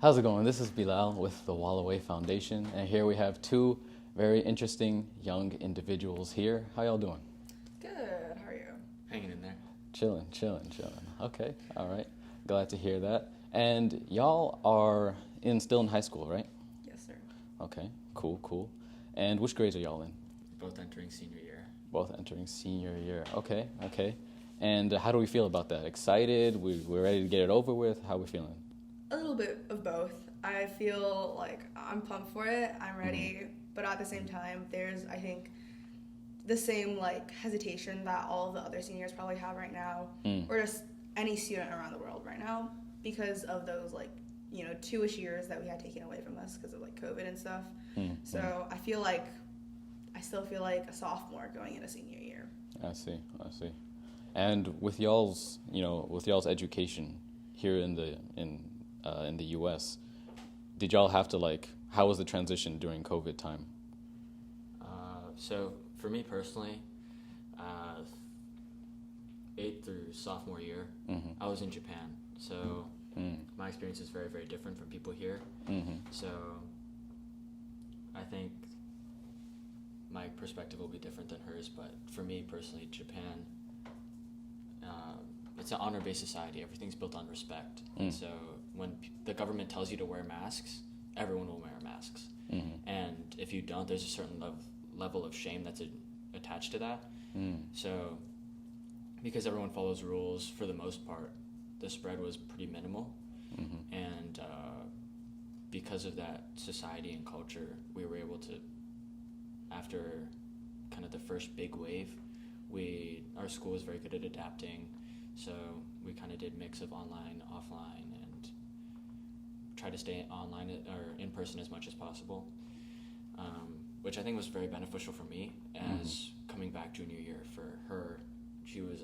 How's it going? This is Bilal with the Wallaway Foundation, and here we have two very interesting young individuals here. How y'all doing? Good. How are you? Hanging in there. Chilling. Okay, all right. Glad to hear that. And y'all are still in high school, right? Yes, sir. Okay, cool. And which grades are y'all in? Both entering senior year. Both entering senior year. Okay. And how do we feel about that? Excited? We're ready to get it over with? How are we feeling? A little bit of both. I feel like I'm pumped for it. I'm ready. But at the same time, there's, I think, the same hesitation that all of the other seniors probably have right now, or just any student around the world right now, because of those 2-ish years that we had taken away from us because of COVID and stuff. So I still feel like a sophomore going into senior year. I see. And with y'all's education here in the U.S., did y'all have to how was the transition during COVID time? So for me personally, 8th through sophomore year, I was in Japan. So my experience is very, very different from people here. So I think my perspective will be different than hers. But for me personally, Japan, it's an honor-based society. Everything's built on respect. And so when the government tells you to wear masks, everyone will wear masks. And if you don't, there's a certain level of shame that's attached to that. So because everyone follows rules for the most part, the spread was pretty minimal. And because of that society and culture, we were able to, after kind of the first big wave, our school was very good at adapting. So we kind of did mix of online, offline, and try to stay online or in person as much as possible, which I think was very beneficial for me as coming back junior year. For her, she was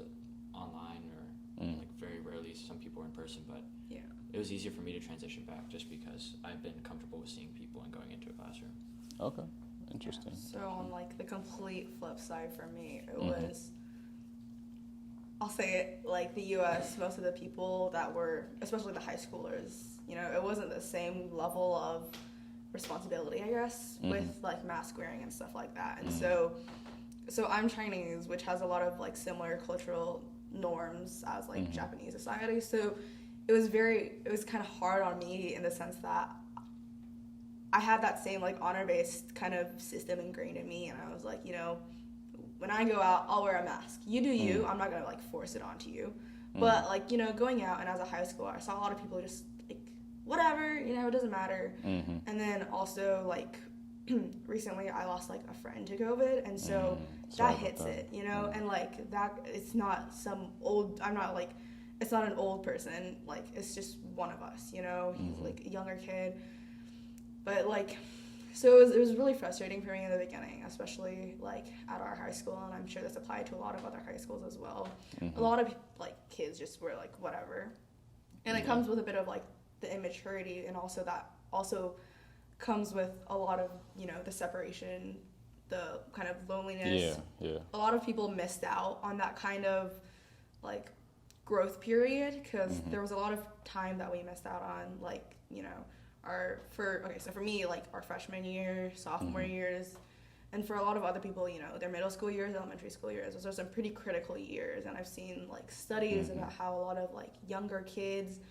online or very rarely some people were in person, but yeah, it was easier for me to transition back just because I've been comfortable with seeing people and going into a classroom. Okay, interesting. Yeah. So on the complete flip side for me, it was, I'll say it, the U.S., most of the people that were, especially the high schoolers, it wasn't the same level of responsibility, I guess, with mask wearing and stuff like that. And so I'm Chinese, which has a lot of similar cultural norms as Japanese society. So it was kind of hard on me in the sense that I had that same honor-based kind of system ingrained in me, and I was when I go out, I'll wear a mask. You do you. I'm not gonna force it onto you. But going out and as a high schooler, I saw a lot of people just whatever, it doesn't matter. And then also recently I lost a friend to COVID, and so that hits it, and that it's not some old. I'm not it's not an old person. It's just one of us. He's a younger kid, but So it was really frustrating for me in the beginning, especially at our high school, and I'm sure this applied to a lot of other high schools as well. A lot of kids just were whatever, and it comes with a bit of the immaturity, and also that also comes with a lot of the separation, the kind of loneliness. Yeah. A lot of people missed out on that kind of growth period because there was a lot of time that we missed out on so for me, our freshman year, sophomore years, and for a lot of other people, their middle school years, elementary school years, those are some pretty critical years. And I've seen studies about how a lot of younger kids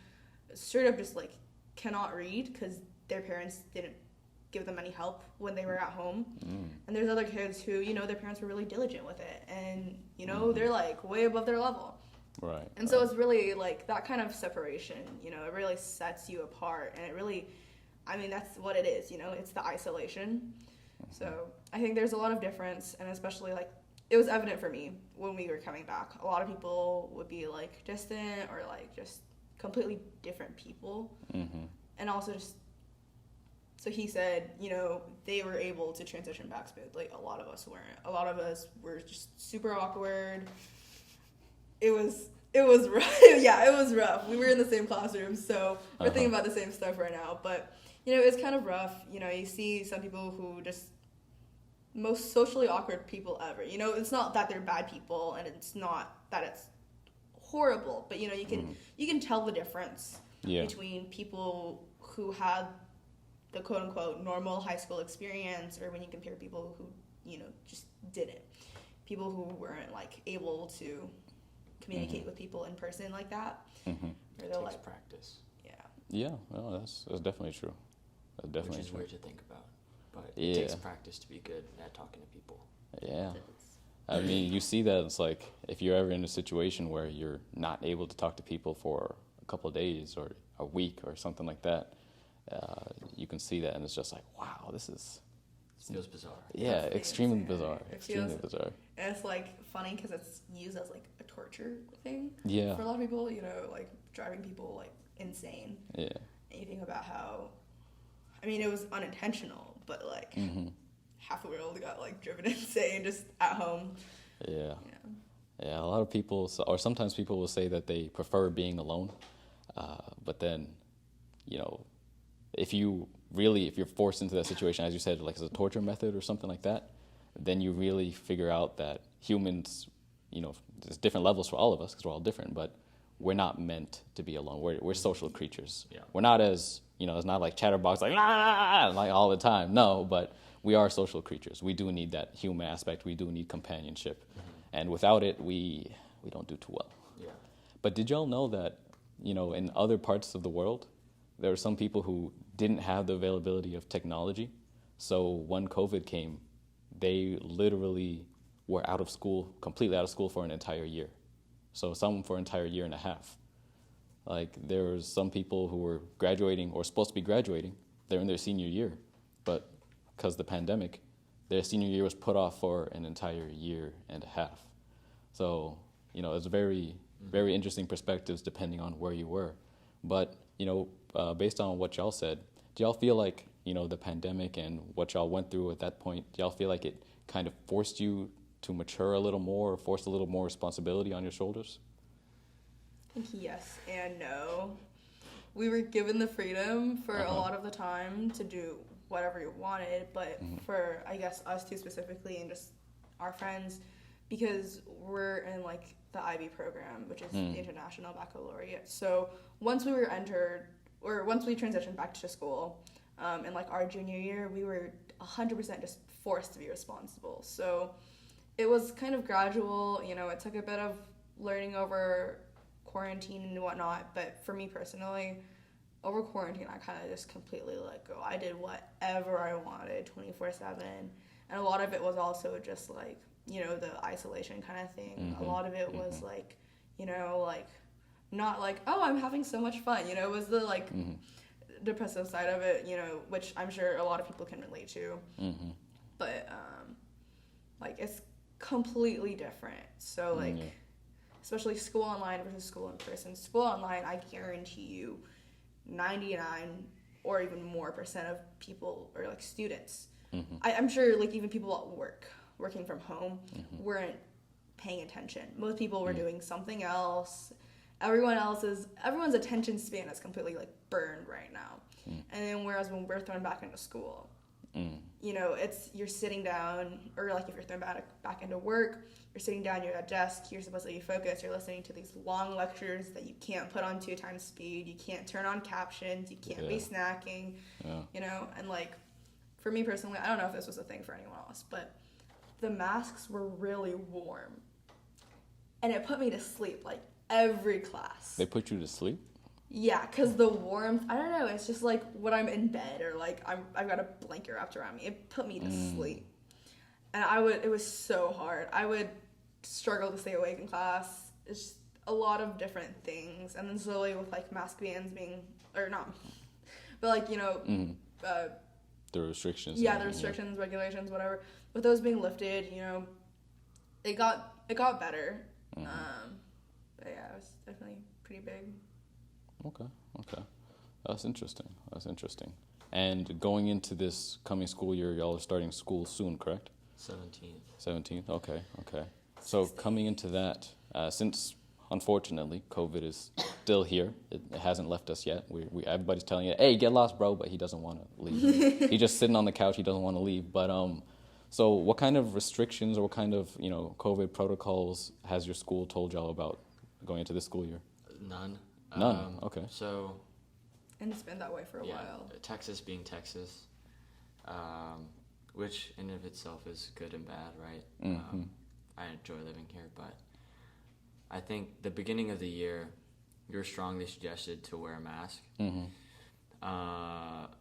straight up just cannot read because their parents didn't give them any help when they were at home. And there's other kids who, their parents were really diligent with it, and they're way above their level. Right. And so it's really that kind of separation, it really sets you apart, and it really, that's what it is, it's the isolation. So I think there's a lot of difference, and especially it was evident for me when we were coming back. A lot of people would be distant or just completely different people. And also just, so he said, they were able to transition back smoothly. A lot of us weren't. A lot of us were just super awkward. It was rough. Yeah, it was rough. We were in the same classroom, so we're thinking about the same stuff right now. But, it's kind of rough. You see some people who just, most socially awkward people ever. It's not that they're bad people, and it's not that it's horrible, but, you can tell the difference between people who had the quote-unquote normal high school experience, or when you compare people who, just didn't. People who weren't, like, able to communicate with people in person like that. It takes practice. Yeah. Yeah, well, that's definitely true. That's definitely Which is true. weird to think about. But it takes practice to be good at talking to people. Yeah. I mean, you see that it's like if you're ever in a situation where you're not able to talk to people for a couple of days or a week or something like that, you can see that, and it's just like, wow, this is... It feels bizarre. Yeah, extremely bizarre. Extremely bizarre. And it's, like, funny because it's used as, like, a torture thing. Yeah. For a lot of people, like, driving people, like, insane. Yeah. And you think about how, I mean, it was unintentional, but, like, half the world got, like, driven insane just at home. Yeah. Yeah, a lot of people, or sometimes people will say that they prefer being alone. But then, if you're forced into that situation, as you said, like as a torture method or something like that, then you really figure out that humans, there's different levels for all of us because we're all different, but we're not meant to be alone. We're social creatures. Yeah. We're not as, it's not like chatterbox, like all the time. No, but we are social creatures. We do need that human aspect. We do need companionship. And without it, we don't do too well. Yeah. But did y'all know that, in other parts of the world, there are some people who didn't have the availability of technology. So when COVID came, they literally were completely out of school for an entire year. So some for an entire year and a half. Like there was some people who were graduating or supposed to be graduating. They're in their senior year, but because of the pandemic, their senior year was put off for an entire year and a half. So, it's very, very interesting perspectives depending on where you were. But, based on what y'all said, do y'all feel like, the pandemic and what y'all went through at that point, do y'all feel like it kind of forced you to mature a little more or forced a little more responsibility on your shoulders? I think yes and no. We were given the freedom for a lot of the time to do whatever you wanted, but for, I guess, us two specifically and just our friends, because we're in, like, the IB program, which is the International Baccalaureate. So once we transitioned back to school, in, like, our junior year, we were 100% just forced to be responsible. So it was kind of gradual, it took a bit of learning over quarantine and whatnot, but for me personally, over quarantine, I kind of just completely let go. I did whatever I wanted 24/7, and a lot of it was also just, like, the isolation kind of thing. A lot of it was, like, not like, oh, I'm having so much fun, it was the, like, depressive side of it, which I'm sure a lot of people can relate to. But, like, it's completely different. So, like, especially school online versus school in person. School online, I guarantee you, 99 or even more % of people, or, like, students, I'm sure, like, even people at working from home, weren't paying attention. Most people were doing something else. Everyone's attention span is completely, like, burned right now. And then whereas when we're thrown back into school, you're sitting down, or, like, if you're thrown back into work, you're sitting down, you're at a desk, you're supposed to be focused, you're listening to these long lectures that you can't put on 2 times speed, you can't turn on captions, you can't be snacking, and, like, for me personally, I don't know if this was a thing for anyone else, but the masks were really warm, and it put me to sleep, like, every class. They put you to sleep? Yeah, because the warmth, I don't know, it's just, like, when I'm in bed, or, like, I've got a blanket wrapped around me, it put me to sleep. And it was so hard. I would struggle to stay awake in class. It's just a lot of different things. And then slowly with, like, mask bans being, or not, but, like, the restrictions. Yeah, the restrictions, regulations, whatever. With those being lifted, it got better. But yeah, it was definitely pretty big. Okay. That's interesting. And going into this coming school year, y'all are starting school soon, correct? 17th. Okay. So coming into that, since unfortunately COVID is still here, it hasn't left us yet. Everybody's telling you, hey, get lost, bro, but he doesn't want to leave. He's just sitting on the couch. He doesn't want to leave. But so what kind of restrictions or what kind of COVID protocols has your school told y'all about going into this school year? None. Okay. So And it's been that way for a while. Texas being Texas, which in of itself is good and bad, right? Mm-hmm. I enjoy living here, but I think the beginning of the year, you're strongly suggested to wear a mask. Mm-hmm.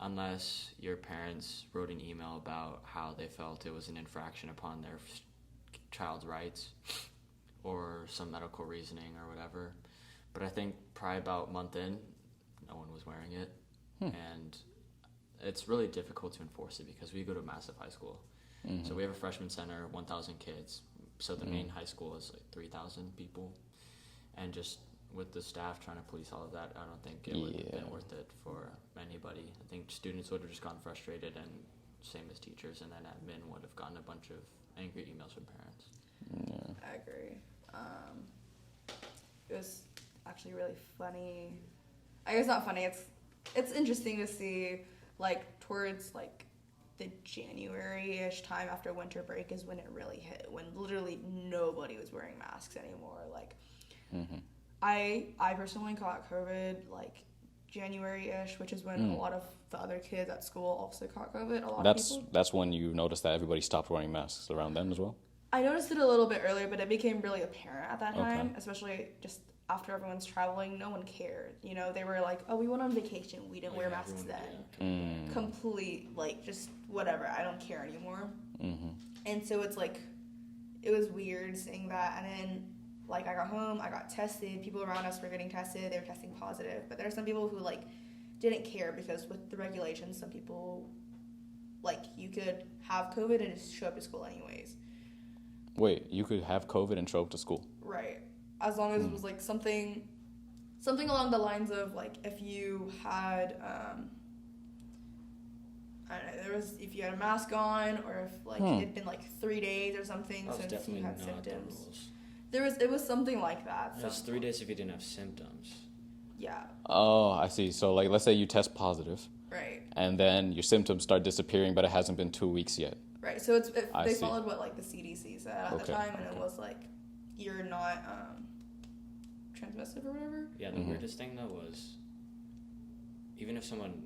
Unless your parents wrote an email about how they felt it was an infraction upon their child's rights or some medical reasoning or whatever. But I think probably about a month in, no one was wearing it. And it's really difficult to enforce it because we go to a massive high school. Mm-hmm. So we have a freshman center, 1,000 kids. So the main high school is like 3,000 people. And just with the staff trying to police all of that, I don't think it would have been worth it for anybody. I think students would have just gotten frustrated, and same as teachers, and then admin would have gotten a bunch of angry emails from parents. Yeah. I agree. It was actually really funny. I guess not funny. It's interesting to see, like, towards like the January-ish time after winter break is when it really hit, when literally nobody was wearing masks anymore. Like, I personally caught COVID like January-ish, which is when a lot of the other kids at school also caught COVID. Of people. That's when you noticed that everybody stopped wearing masks around then as well? I noticed it a little bit earlier, but it became really apparent at that time, especially just after everyone's traveling. No one cared. You know, they were like, oh, we went on vacation. We didn't wear masks then. Complete, like, just whatever. I don't care anymore. Mm-hmm. And so it's like, it was weird seeing that. And then, like, I got home, I got tested. People around us were getting tested. They were testing positive. But there are some people who, like, didn't care because with the regulations, some people, like, you could have COVID and just show up to school anyways. Wait, you could have COVID and show up to school? Right. As long as it was, like, something along the lines of, like, if you had, I don't know, if you had a mask on, or if, like, it had been, like, 3 days or something since you had symptoms. It was something like that. It was 3 days if you didn't have symptoms. Yeah. Oh, I see. So, like, let's say you test positive. Right. And then your symptoms start disappearing, but it hasn't been 2 weeks yet. Right. So they followed what, like, the CDC said at the time, and it was, like, you're not transmissive or whatever. Yeah, the weirdest thing, though, was even if someone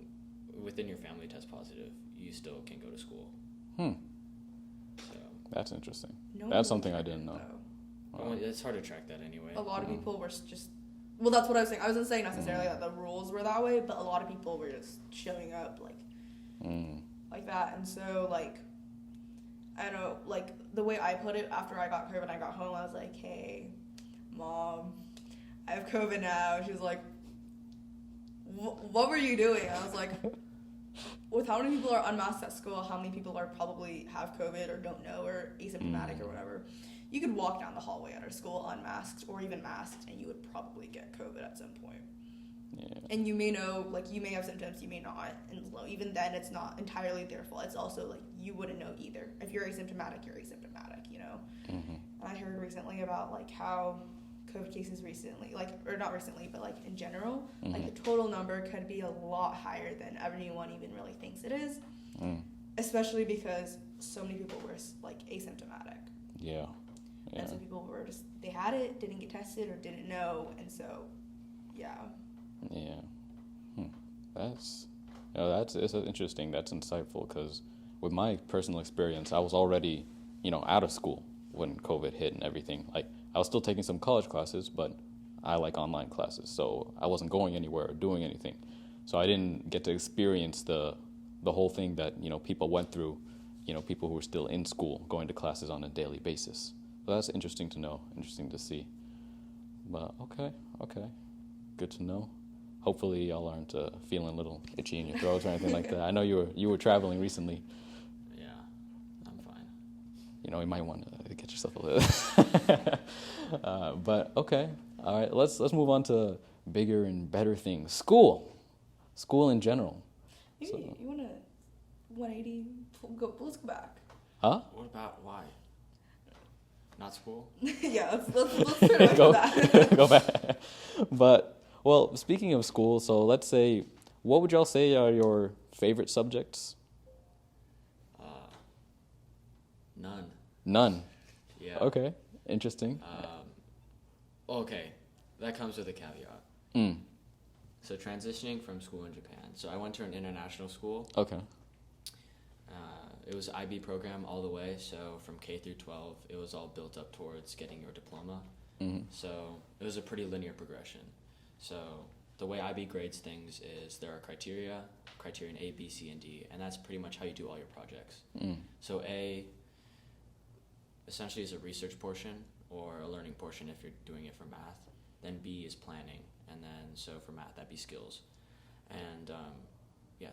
within your family tests positive, you still can go to school. So That's interesting. That's something I didn't know. Well, it's hard to track that anyway. A lot of people were just... Well, that's what I was saying. I wasn't saying necessarily that the rules were that way, but a lot of people were just showing up, like that. And so, like, I don't know, like, the way I put it, after I got COVID and I got home, I was like, hey, Mom, I have COVID now. She was like, what were you doing? And I was like, with how many people are unmasked at school, how many people are probably have COVID or don't know or asymptomatic or whatever, you could walk down the hallway at our school unmasked or even masked, and you would probably get COVID at some point. Yeah. And you may know, like, you may have symptoms, you may not, and even then, it's not entirely their fault. It's also, like, you wouldn't know either. If you're asymptomatic, you're asymptomatic, you know? And I heard recently about, like, how COVID cases recently, like, or not recently, but, like, in general, like, the total number could be a lot higher than everyone even really thinks it is, especially because so many people were, like, asymptomatic. Yeah. And some people were just, they had it, didn't get tested, or didn't know, and so, yeah. Yeah. That's it's interesting. That's insightful, because with my personal experience, I was already, out of school when COVID hit and everything. Like, I was still taking some college classes, but I like online classes, so I wasn't going anywhere or doing anything. So I didn't get to experience the whole thing that, people went through, people who were still in school, going to classes on a daily basis. So that's interesting to know, interesting to see. But okay. Good to know. Hopefully y'all aren't feeling a little itchy in your throats or anything like that. I know you were traveling recently. Yeah, I'm fine. You might want to get yourself a little. But okay, all right. Let's move on to bigger and better things. School in general. You want to 180? Let's go back. Huh? What about why? Not school? Yeah, let's turn back to that. Go back. But, well, speaking of school, so let's say, what would y'all say are your favorite subjects? None? Yeah. Okay, interesting. Okay, that comes with a caveat. So transitioning from school in Japan. So I went to an international school. Okay. It was IB program all the way. So from K through 12, it was all built up towards getting your diploma. Mm-hmm. So it was a pretty linear progression. So the way IB grades things is there are criterion A, B, C, and D, and that's pretty much how you do all your projects. Mm. So A essentially is a research portion or a learning portion if you're doing it for math. Then B is planning, and then so for math that'd be skills. And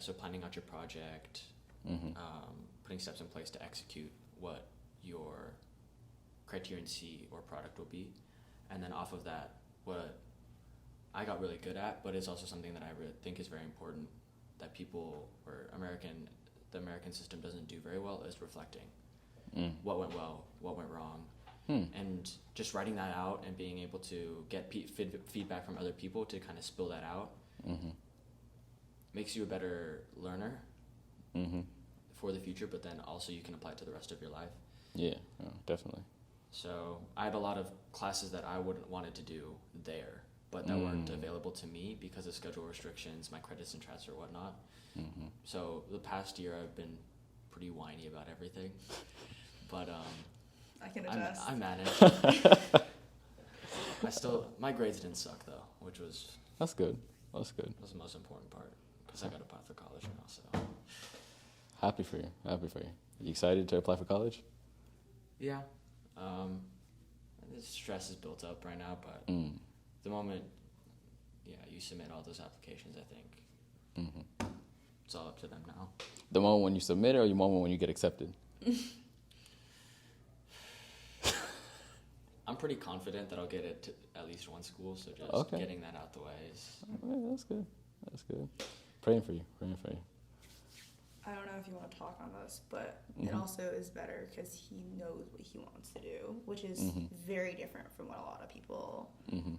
so planning out your project, Mm-hmm. putting steps in place to execute what your criterion C or product will be. And then off of that, what I got really good at, but it's also something that I really think is very important that people or the American system doesn't do very well, is reflecting. Mm. What went well, what went wrong, and just writing that out and being able to get feedback from other people to kind of spill that out makes you a better learner for the future, but then also you can apply it to the rest of your life. Yeah, definitely. So I had a lot of classes that I wanted to do there, but that weren't available to me because of schedule restrictions, my credits and transfer, whatnot. So the past year I've been pretty whiny about everything, but I can adjust. I managed. My grades didn't suck though, which was That's good. That's good. was the most important part because I got to apply for college now. So Happy for you. Happy for you. You excited to apply for college? yeah, the stress is built up right now, but the moment you submit all those applications, I think it's all up to them now. The moment when you submit it, or the moment when you get accepted? I'm pretty confident that I'll get it to at least one school, so just getting that out the way is... Okay, that's good. That's good. Praying for you. Praying for you. I don't know if you want to talk on this, but it also is better because he knows what he wants to do, which is very different from what a lot of people,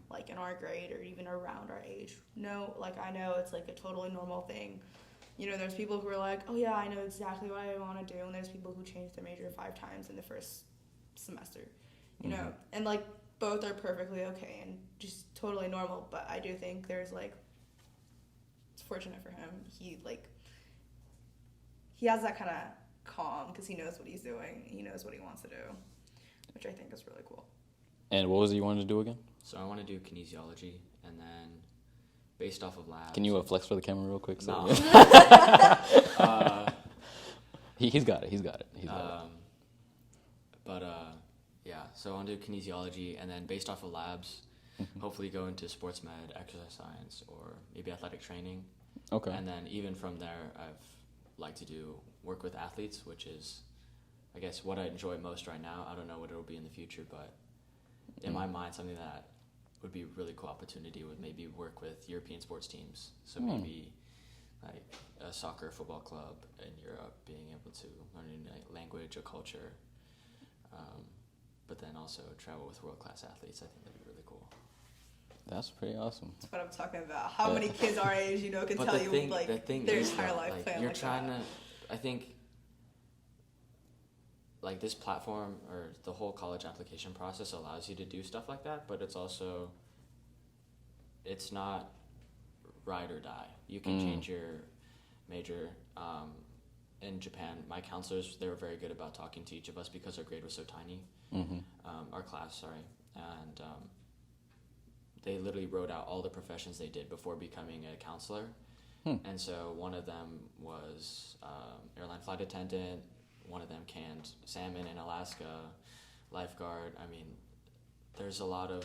like in our grade or even around our age, know. Like, I know it's like a totally normal thing. You know, there's people who are like, oh yeah, I know exactly what I want to do, and there's people who change their major 5 times in the first semester, you know, and like both are perfectly okay and just totally normal. But I do think there's like, it's fortunate for him. He has that kind of calm because he knows what he's doing. He knows what he wants to do, which I think is really cool. And what was it you wanted to do again? So I want to do kinesiology, and then based off of labs... Can you flex for the camera real quick? No. He's got it. He's got it. So I want to do kinesiology, and then based off of labs, hopefully go into sports med, exercise science, or maybe athletic training. Okay. And then even from there, I've like to work with athletes, which is, I guess, what I enjoy most right now. I don't know what it'll be in the future, but in my mind, something that would be a really cool opportunity would maybe work with European sports teams. So maybe like a soccer, football club in Europe, being able to learn a new language, a culture, but then also travel with world-class athletes. I think that'd be really cool. That's pretty awesome. That's what I'm talking about. How many kids our age, can but tell you their entire life plan you're like trying that. I think, like, this platform or the whole college application process allows you to do stuff like that, but it's not ride or die. You can change your major. In Japan, my counselors, they were very good about talking to each of us because our grade was so tiny. Our class, and they literally wrote out all the professions they did before becoming a counselor. And so one of them was airline flight attendant, one of them canned salmon in Alaska, lifeguard. I mean, there's a lot of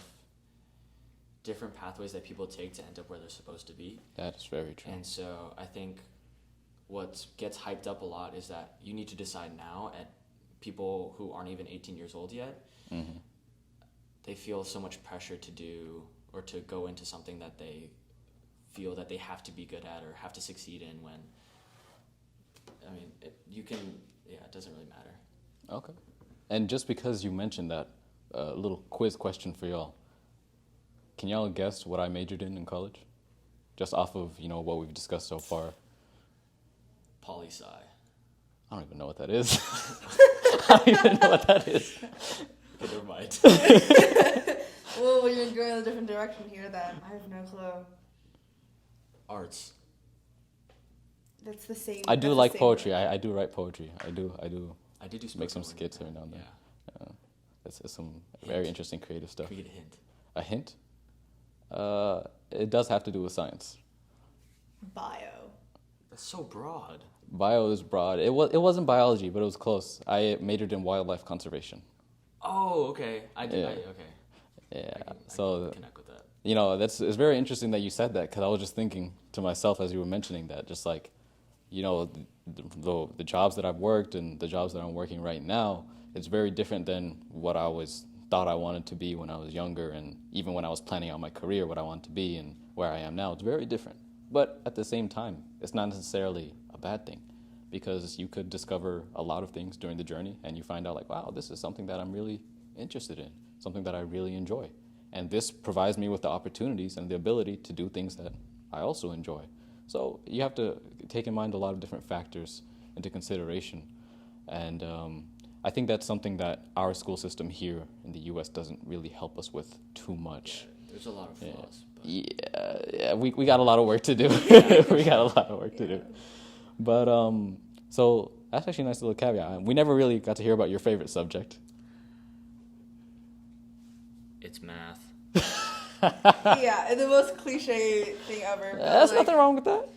different pathways that people take to end up where they're supposed to be. That is very true. And so I think what gets hyped up a lot is that you need to decide now at people who aren't even 18 years old yet. They feel so much pressure to do or to go into something that they feel that they have to be good at or have to succeed in when, I mean, it doesn't really matter. Okay. And just because you mentioned that, little quiz question for y'all. Can y'all guess what I majored in college? Just off of, what we've discussed so far. Poli-sci. I don't even know what that is. I don't even know what that is. Okay, never mind. Well, you're going a different direction here then. I have no clue. Arts. That's the same. I do that's like the same poetry. word. I do write poetry. I do I did do make some spoken word. skits every now and then. Yeah. It's some Hint. very interesting creative stuff. Can we get a hint? A hint? It does have to do with science. Bio. That's so broad. Bio is broad. It wasn't biology, but it was close. I majored in wildlife conservation. Oh, okay. I did. Yeah. Okay. Yeah. I So can connect with that. you know, it's very interesting that you said that, because I was just thinking to myself as you were mentioning that, just like, you know, the jobs that I've worked and the jobs that I'm working right now, it's very different than what I always thought I wanted to be when I was younger, and even when I was planning out my career, what I wanted to be and where I am now. It's very different. But at the same time, it's not necessarily a bad thing, because you could discover a lot of things during the journey, and you find out like, wow, this is something that I'm really interested in, something that I really enjoy. And this provides me with the opportunities and the ability to do things that I also enjoy. So you have to take in mind a lot of different factors into consideration. And I think that's something that our school system here in the U.S. doesn't really help us with too much. Yeah, there's a lot of flaws. But Yeah, we got a lot of work to do. We got a lot of work to do. But so that's actually a nice little caveat. We never really got to hear about your favorite subject. it's math. Yeah, and the most cliche thing ever. but, There's like, nothing wrong with that.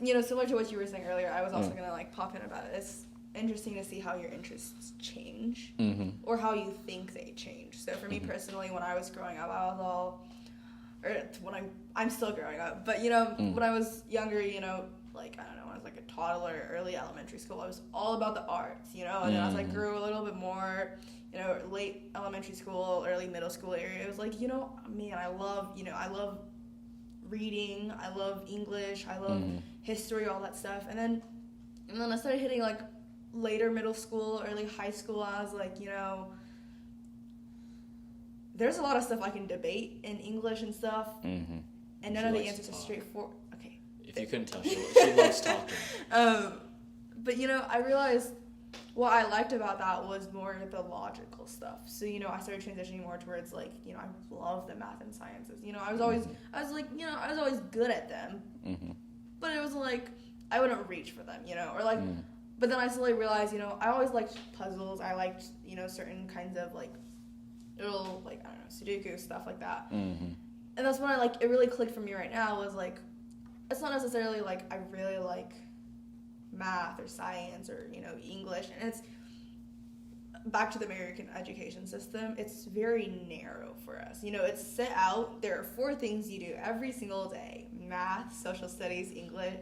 You know, similar to what you were saying earlier, I was also gonna like pop in about it. It's interesting to see how your interests change, or how you think they change. So for me personally, when I was growing up, I was all, or when I'm still growing up, but you know, when I was younger, you know, like I don't know, when I was like a toddler, early elementary school, I was all about the arts, you know, and then as I grew a little bit more, you know, late elementary school, early middle school area, it was like, you know, man, I love reading, I love English, I love history, all that stuff. And then I started hitting like later middle school, early high school. I was like, you know, there's a lot of stuff I can debate in English and stuff, and none She of the likes answers to are talk. straightforward. Okay. If you couldn't tell, she loves talking. But you know, I realized what I liked about that was more the logical stuff. So, you know, I started transitioning more towards like, you know, I love the math and sciences. You know, I was always good at them. But it was like, I wouldn't reach for them, you know, or like, but then I slowly realized, you know, I always liked puzzles. I liked, you know, certain kinds of like, little, like, I don't know, Sudoku, stuff like that. And that's when it really clicked for me right now was like, it's not necessarily like I really like math or science or, you know, English, and it's back to the American education system. It's very narrow for us, you know. It's set out, there are 4 things you do every single day: math, social studies, English,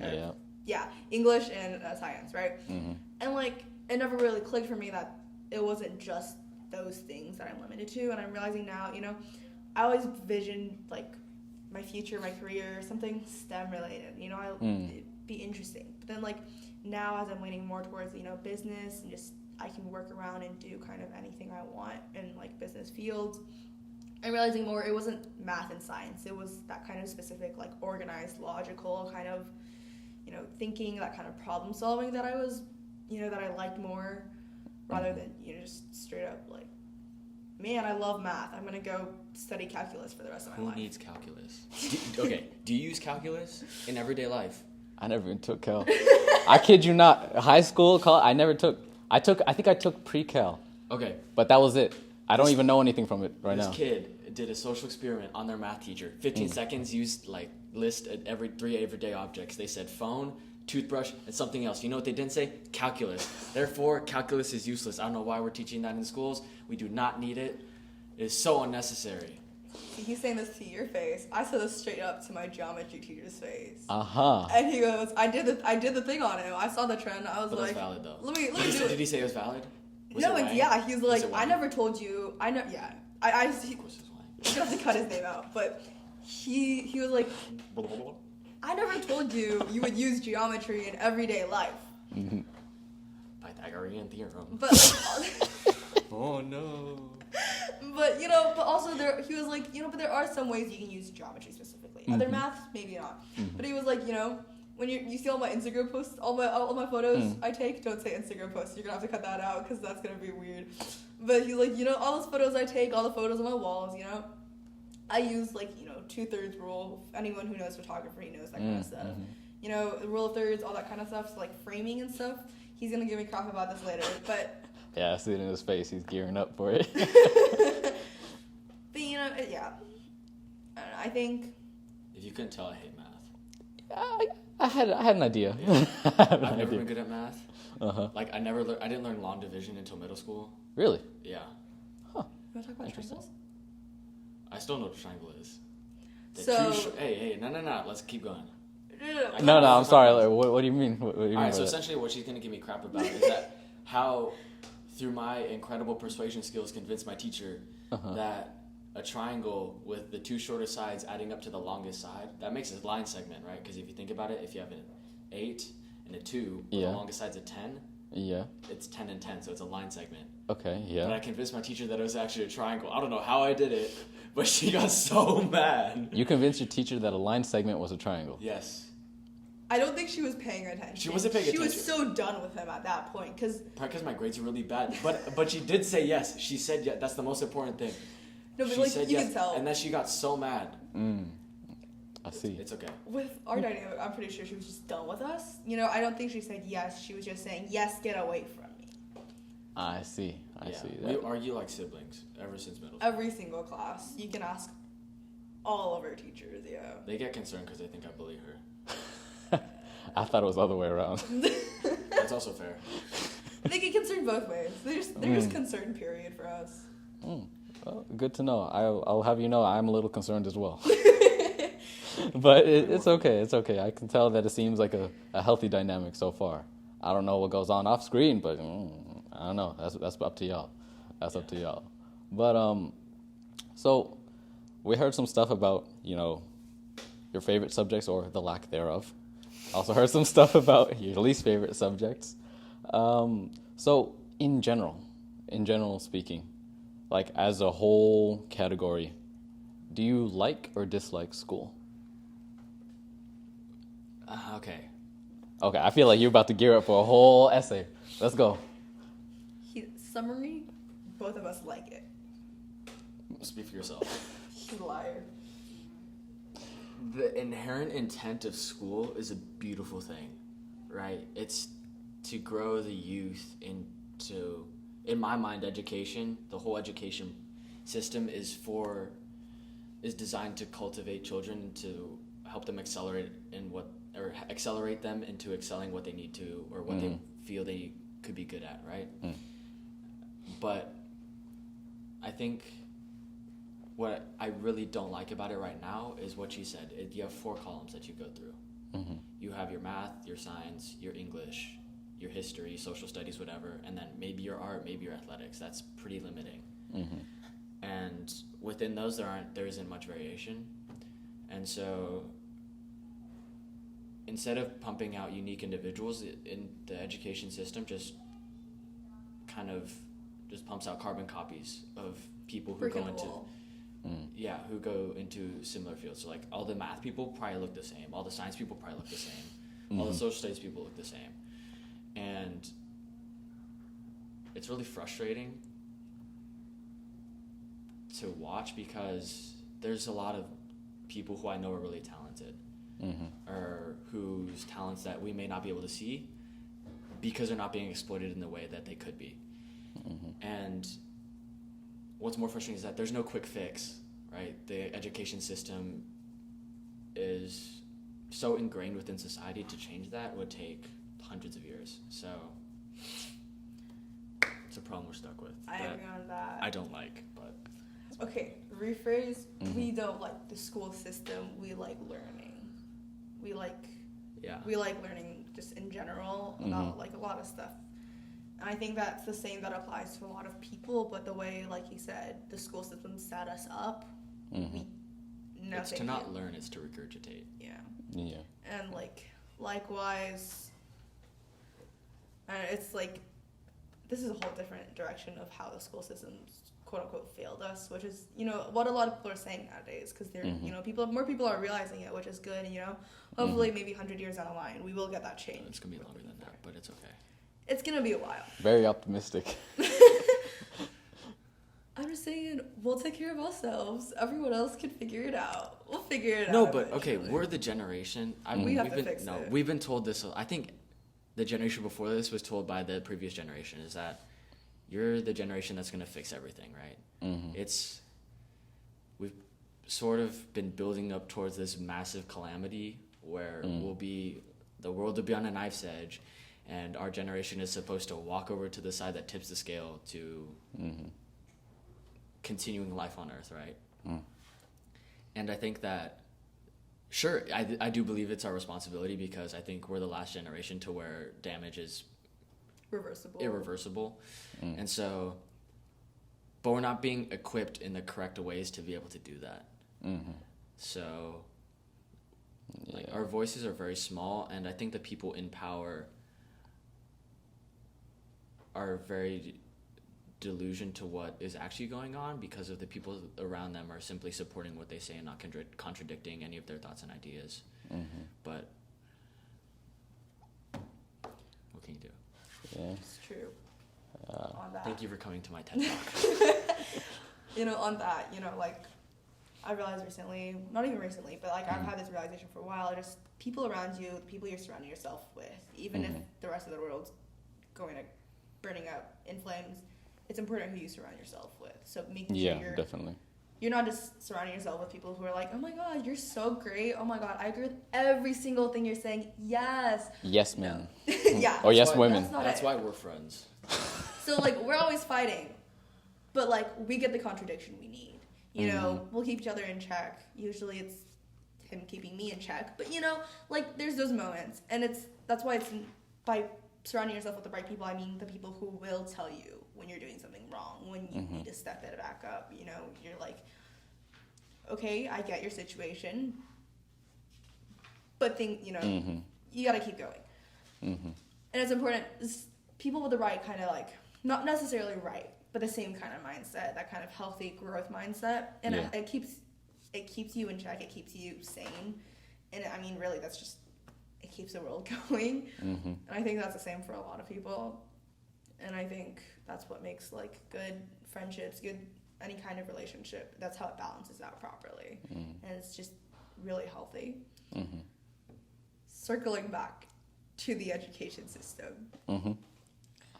English and science, right? And like it never really clicked for me that it wasn't just those things that I'm limited to. And I'm realizing now, you know, I always visioned like my future, my career, something STEM related, you know. It'd be interesting. But then like now, as I'm leaning more towards, you know, business, and just I can work around and do kind of anything I want in like business fields, I'm realizing more it wasn't math and science. It was that kind of specific, like organized, logical kind of, you know, thinking, that kind of problem solving that I was, you know, that I liked more, rather than, you know, just straight up like, man, I love math, I'm gonna go study calculus for the rest of my life. Who needs calculus? Do you use calculus in everyday life? I never even took Cal. I kid you not. High school, college, I never took. I think I took pre-Cal. Okay. But that was it. I don't even know anything from it right now. This kid did a social experiment on their math teacher. 15 seconds, used like list every 3 everyday objects. They said phone, toothbrush, and something else. You know what they didn't say? Calculus. Therefore, calculus is useless. I don't know why we're teaching that in schools. We do not need it. It is so unnecessary. He's saying this to your face. I said this straight up to my geometry teacher's face. And he goes, I did the thing on him. I saw the trend. I was But like, that's valid though. Let me do it. Did he say it was valid? Was no, it it's, Wang? yeah. He's like, Was it I Wang? never told you. I know. Yeah. I Of course it was Wang. you're gonna have to cut his name out. But he was like, I never told you would use geometry in everyday life. Pythagorean theorem. But like, Oh no. but you know, but also he was like, you know, but there are some ways you can use geometry specifically. Other math, maybe not. But he was like, you know, when you see all my Instagram posts, all my photos I take, don't say Instagram posts. You're gonna have to cut that out because that's gonna be weird. But he's like, you know, all those photos I take, all the photos on my walls, you know, I use, like, 2/3 rule. Anyone who knows photography knows that kind of stuff. The rule of thirds, all that kind of stuff. So, like, framing and stuff. He's going to give me crap about this later, but... Yeah, I see it in his face. He's gearing up for it. But, yeah. I think... If you couldn't tell, I hate math. I had an idea. Yeah. I've never been good at math. Uh-huh. Like, I didn't learn long division until middle school. Really? Yeah. You want to talk about triangles? I still know what a triangle is. Hey, no, let's keep going. No, I'm sorry. Like, what do you mean? What do you mean? All right, so essentially what she's going to give me crap about is that how, through my incredible persuasion skills, convinced my teacher that a triangle with the two shortest sides adding up to the longest side, that makes a line segment, right? Because if you think about it, if you have an 8 and a 2, the longest side's a 10, it's 10 and 10, so it's a line segment. Okay, yeah. But I convinced my teacher that it was actually a triangle. I don't know how I did it, but she got so mad. You convinced your teacher that a line segment was a triangle? Yes. I don't think she was paying attention. She wasn't paying attention. She was so done with him at that point, because my grades are really bad. But she did say yes. She said yes. That's the most important thing. No, but she like said you yes, can tell. and then she got so mad. I see. It's okay. With our dynamic, I'm pretty sure she was just done with us. I don't think she said yes. She was just saying, yes, get away from me. I see. I see. We argue like siblings ever since middle school. Every single class. You can ask all of our teachers, yeah. They get concerned because they think I bully her. I thought it was the other way around. That's also fair. They get concerned both ways. They're just concerned, period, for us. Well, good to know. I'll have you know I'm a little concerned as well. But it's okay. It's okay. I can tell that it seems like a healthy dynamic so far. I don't know what goes on off screen, but I don't know. That's up to y'all. That's up to y'all. But so we heard some stuff about your favorite subjects or the lack thereof. Also heard some stuff about your least favorite subjects. So in general speaking, like as a whole category, do you like or dislike school? Okay. Okay, I feel like you're about to gear up for a whole essay. Let's go. Summary, both of us like it. Speak for yourself. He's a liar. The inherent intent of school is a beautiful thing, right? It's to grow the youth into, in my mind, education. The whole education system is designed to cultivate children, to help them accelerate them into excelling what they need to, or what they feel they could be good at, right? But I think what I really don't like about it right now is what you said. You have 4 columns that you go through. You have your math, your science, your English, your history, social studies, whatever, and then maybe your art, maybe your athletics. That's pretty limiting. And within those, there isn't much variation. And so instead of pumping out unique individuals in the education system, just pumps out carbon copies of people who go into similar fields. So like all the math people probably look the same, all the science people probably look the same, all the social studies people look the same, and it's really frustrating to watch because there's a lot of people who I know are really talented, or whose talents that we may not be able to see because they're not being exploited in the way that they could be. And what's more frustrating is that there's no quick fix, right? The education system is so ingrained within society. To change that would take hundreds of years. So it's a problem we're stuck with. I agree on that. I don't like, but... Okay, rephrase. We don't like the school system. We like learning. We like learning just in general about like a lot of stuff. And I think that's the same that applies to a lot of people, but the way, like you said, the school system set us up, it's to not learn, it's to regurgitate. Yeah. And likewise, it's like, this is a whole different direction of how the school system's quote unquote failed us, which is, what a lot of people are saying nowadays, because they're, more people are realizing it, which is good, and, hopefully maybe 100 years down the line, we will get that change. It's going to be longer than that, but it's okay. It's going to be a while. Very optimistic. I'm just saying, we'll take care of ourselves. Everyone else can figure it out. We'll figure it out. No, but okay, we're the generation. We've been told this. I think the generation before this was told by the previous generation is that you're the generation that's going to fix everything, right? Mm-hmm. We've sort of been building up towards this massive calamity where the world will be on a knife's edge, and our generation is supposed to walk over to the side that tips the scale to continuing life on Earth, right? And I think that, sure, I do believe it's our responsibility because I think we're the last generation to where damage is irreversible. And so, but we're not being equipped in the correct ways to be able to do that. So, like, our voices are very small, and I think the people in power are very delusion to what is actually going on because of the people around them are simply supporting what they say and not contradicting any of their thoughts and ideas. But what can you do? Yeah, it's true. On that. Thank you for coming to my TED Talk. On that, like, I realized recently, not even recently, but like I've had this realization for a while, just people around you, the people you're surrounding yourself with, even if the rest of the world's burning up in flames, it's important who you surround yourself with. So making sure you're not just surrounding yourself with people who are like, oh my god, you're so great. Oh my god, I agree with every single thing you're saying. Yes. Yes, man. Yeah. Or yes, women. That's why we're friends. So like we're always fighting, but like we get the contradiction we need. We'll keep each other in check. Usually it's him keeping me in check, but like there's those moments, and that's why it's by surrounding yourself with the right people. I mean the people who will tell you when you're doing something wrong, when you need to step it back up. You're like, okay, I get your situation, but you got to keep going. And it's important. It's people with the right kind of like, not necessarily right, but the same kind of mindset, that kind of healthy growth mindset, and it keeps you in check. It keeps you sane, and I mean, really, that's just it keeps the world going. And I think that's the same for a lot of people, and I think that's what makes like good friendships, good any kind of relationship. That's how it balances out properly, and it's just really healthy. Circling back to the education system.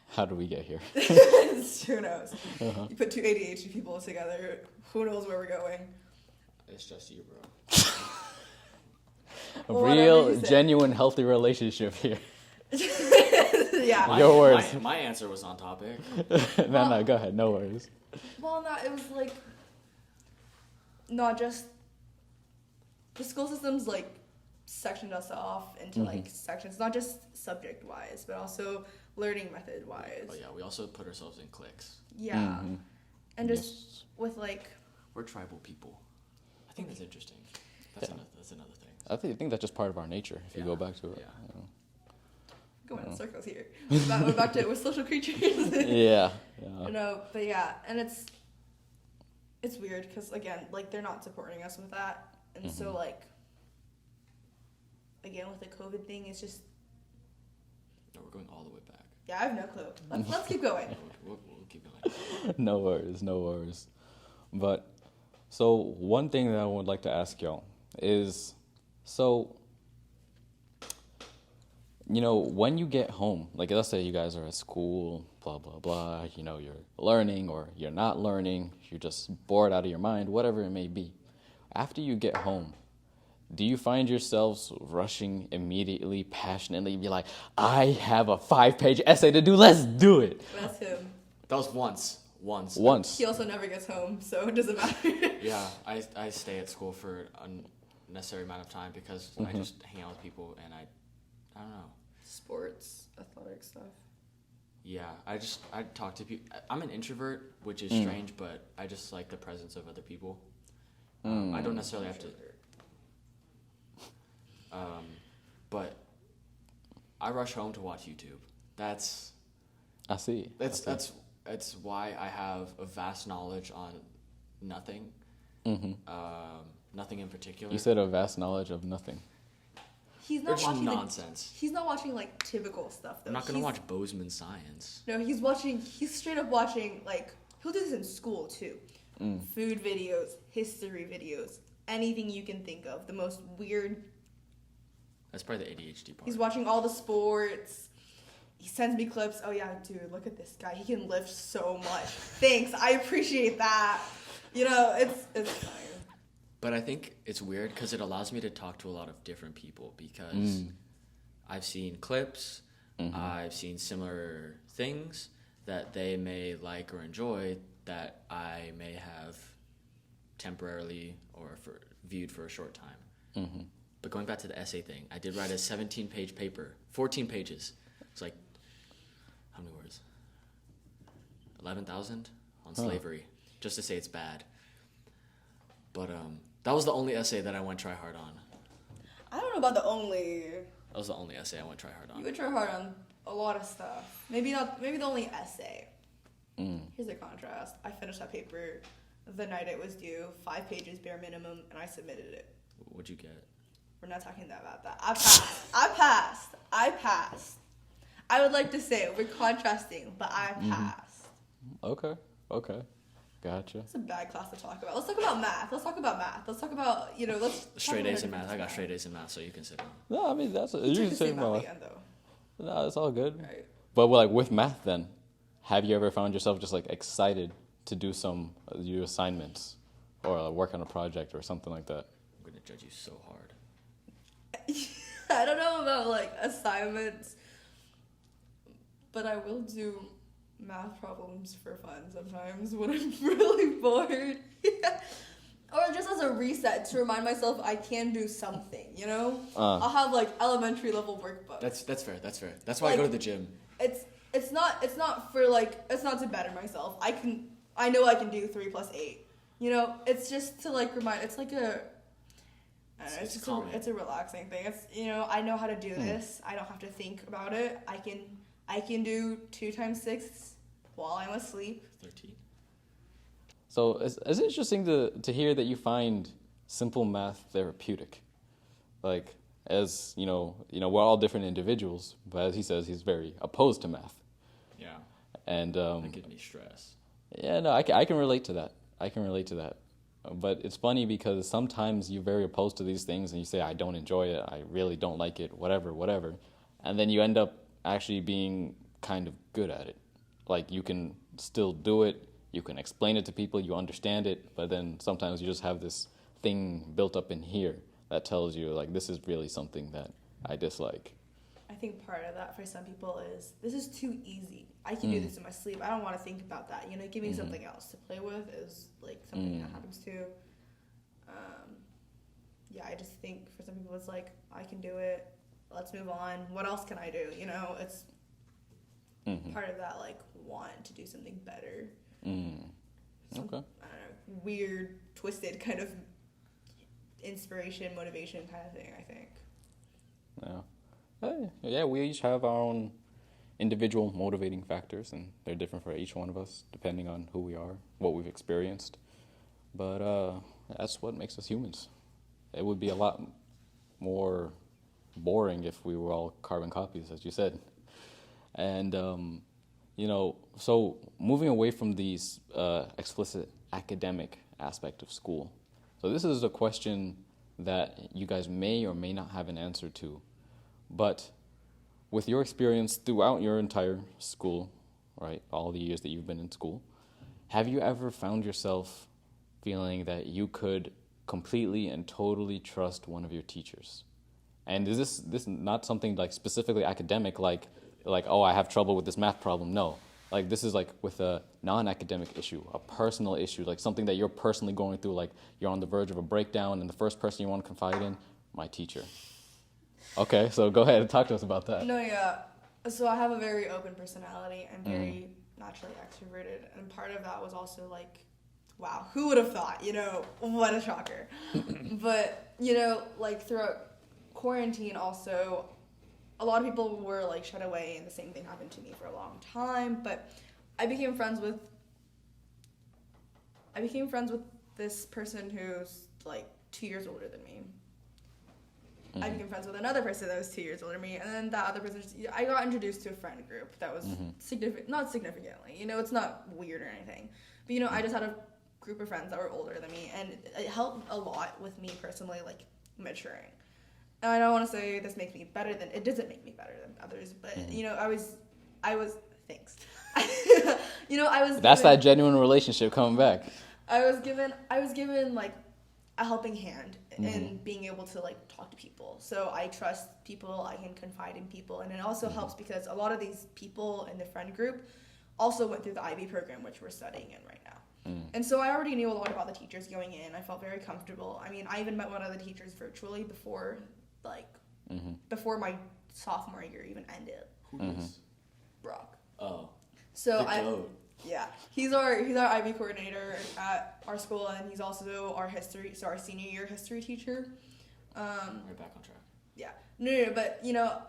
How do we get here? Who knows? You put two ADHD people together, who knows where we're going? It's just you, bro. A real, genuine, healthy relationship here. Yeah. Your words. My answer was on topic. No, go ahead. No worries. Well, no, it was like not just the school system's like sectioned us off into like sections, not just subject wise, but also learning method wise. Oh yeah, we also put ourselves in cliques. Yeah, and just with like we're tribal people. I think that's interesting. That's another thing. I think that's just part of our nature. If you go back to it. Yeah. Going in circles here. We're back to it. We're social creatures. Yeah. But yeah, and it's weird because again, like they're not supporting us with that, and so like again with the COVID thing, it's just. No, we're going all the way back. Yeah, I have no clue. Let's keep going. We'll keep going. No worries. But so one thing that I would like to ask y'all is, when you get home, like let's say you guys are at school, blah, blah, blah, you're learning or you're not learning, you're just bored out of your mind, whatever it may be. After you get home, do you find yourselves rushing immediately, passionately, be like, I have a 5-page essay to do, let's do it? That's him. That was once. Once. He also never gets home, so it doesn't matter. Yeah, I stay at school for an unnecessary amount of time because I just hang out with people and I don't know. Sports, athletic stuff. Yeah, I talk to people. I'm an introvert, which is strange, but I just like the presence of other people. I don't necessarily have to. But I rush home to watch YouTube. I see. That's why I have a vast knowledge on nothing. Nothing in particular. You said a vast knowledge of nothing. He's not watching nonsense. He's not watching like typical stuff though. I'm not gonna watch Bozeman Science. No, he's straight up watching like he'll do this in school too. Food videos, history videos, anything you can think of. The most weird. That's probably the ADHD part. He's watching all the sports. He sends me clips. Oh yeah, dude, look at this guy. He can lift so much. Thanks, I appreciate that. You know, it's fine. But I think it's weird because it allows me to talk to a lot of different people because I've seen clips, I've seen similar things that they may like or enjoy that I may have temporarily or viewed for a short time. But going back to the essay thing, I did write a 17-page paper, 14 pages. It's like, how many words? 11,000 on slavery, just to say it's bad. But that was the only essay that I went try hard on. I don't know about the only. That was the only essay I went try hard on. You would try hard on a lot of stuff. Maybe the only essay. Here's the contrast. I finished that paper the night it was due, 5 pages bare minimum, and I submitted it. What'd you get? We're not talking about that. I passed. I would like to say we're contrasting, but I passed. Okay. Gotcha. It's a bad class to talk about. Let's talk about math. Let's talk about, let's... Straight A's in math. I got straight A's in math, so you can sit down. No, I mean, you can say math. Again, though. No, it's all good. Right. But like with math then, have you ever found yourself just like excited to do your assignments or work on a project or something like that? I'm going to judge you so hard. I don't know about like assignments, but I will do math problems for fun sometimes when I'm really bored. Or just as a reset to remind myself I can do something, you know? I'll have like elementary level workbooks. That's fair. That's why I go to the gym. It's not to better myself. I know I can do 3 + 8. You know, it's just to like remind. It's like a. I don't know, it's a relaxing thing. It's, I know how to do this. I don't have to think about it. I can do 2 × 6 while I'm asleep. 13. So it's interesting to hear that you find simple math therapeutic. Like, as we're all different individuals, but as he says, he's very opposed to math. Yeah. And that gives me stress. Yeah, no, I can relate to that. But it's funny because sometimes you're very opposed to these things and you say, I don't enjoy it, I really don't like it, whatever. And then you end up actually being kind of good at it. Like, you can still do it, you can explain it to people, you understand it, but then sometimes you just have this thing built up in here that tells you, like, this is really something that I dislike. I think part of that for some people is, this is too easy. I can do this in my sleep. I don't want to think about that. Give me something else to play with is like something that happens too. I just think for some people it's like, I can do it. Let's move on. What else can I do? It's part of that like want to do something better. Okay. I don't know, weird, twisted kind of inspiration, motivation kind of thing, I think. Yeah. Yeah, we each have our own individual motivating factors, and they're different for each one of us, depending on who we are, what we've experienced. But that's what makes us humans. It would be a lot more boring if we were all carbon copies, as you said. And, so moving away from these explicit academic aspect of school. So this is a question that you guys may or may not have an answer to. But with your experience throughout your entire school, right, all the years that you've been in school, have you ever found yourself feeling that you could completely and totally trust one of your teachers? And is this not something like specifically academic, like oh, I have trouble with this math problem? No. Like, this is like with a non-academic issue, a personal issue, like something that you're personally going through, like you're on the verge of a breakdown and the first person you want to confide in, my teacher. Okay, so go ahead and talk to us about that. No, yeah. So I have a very open personality. I'm very naturally extroverted. And part of that was also like, wow, who would have thought, what a shocker. But, like throughout quarantine also, a lot of people were like shut away, and the same thing happened to me for a long time. But I became friends with this person who's like 2 years older than me. I became friends with another person that was 2 years older than me, and then that other person, I got introduced to a friend group that was not significantly, it's not weird or anything, but I just had a group of friends that were older than me, and it helped a lot with me personally, like maturing. And I don't want to say this makes me better than, it doesn't make me better than others, but I was thanks. That's that genuine relationship coming back. I was given like a helping hand in being able to like talk to people. So I trust people, I can confide in people, and it also helps because a lot of these people in the friend group also went through the IB program, which we're studying in right now. And so I already knew a lot about the teachers going in. I felt very comfortable. I mean, I even met one of the teachers virtually before before my sophomore year even ended. Who is? Brock. Oh. So he's our IB coordinator at our school, and he's also our senior year history teacher. We're back on track. Yeah. No, but